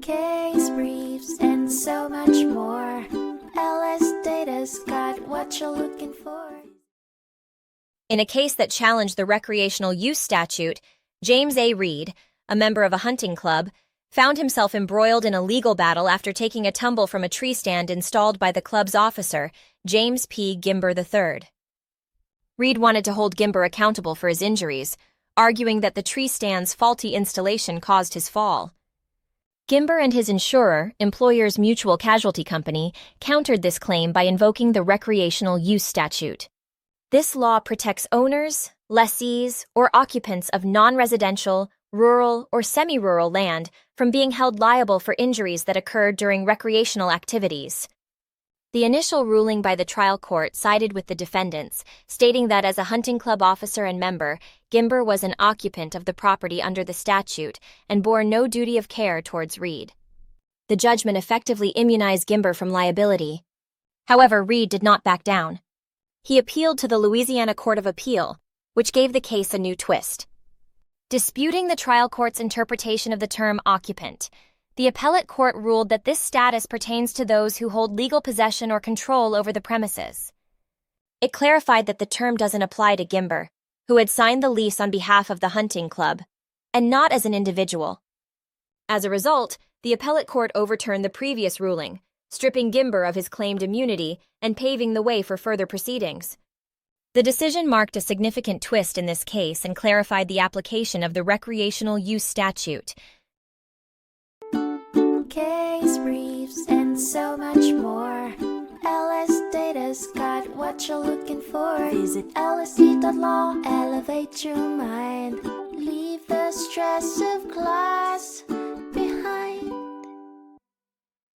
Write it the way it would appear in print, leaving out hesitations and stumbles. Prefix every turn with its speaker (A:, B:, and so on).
A: case briefs, and so much more. LSData's got what you're looking for.
B: In a case that challenged the Recreational Use Statute, James A. Reed, a member of a hunting club, found himself embroiled in a legal battle after taking a tumble from a tree stand installed by the club's officer, James P. Gimber III. Reed wanted to hold Gimber accountable for his injuries, arguing that the tree stand's faulty installation caused his fall. Gimber and his insurer, Employers Mutual Casualty Company, countered this claim by invoking the Recreational Use Statute. This law protects owners, lessees, or occupants of non-residential, rural, or semi-rural land from being held liable for injuries that occurred during recreational activities. The initial ruling by the trial court sided with the defendants, stating that as a hunting club officer and member, Gimber was an occupant of the property under the statute and bore no duty of care towards Reed. The judgment effectively immunized Gimber from liability. However, Reed did not back down. He appealed to the Louisiana Court of Appeal, which gave the case a new twist. Disputing the trial court's interpretation of the term occupant, the appellate court ruled that this status pertains to those who hold legal possession or control over the premises. It clarified that the term doesn't apply to Gimber, who had signed the lease on behalf of the hunting club, and not as an individual. As a result, the appellate court overturned the previous ruling, stripping Gimber of his claimed immunity and paving the way for further proceedings. The decision marked a significant twist in this case and clarified the application of the Recreational Use Statute.
A: Case briefs, and so much more. LSData's got what you're looking for. Visit lsd.law, elevate your mind. Leave the stress of class.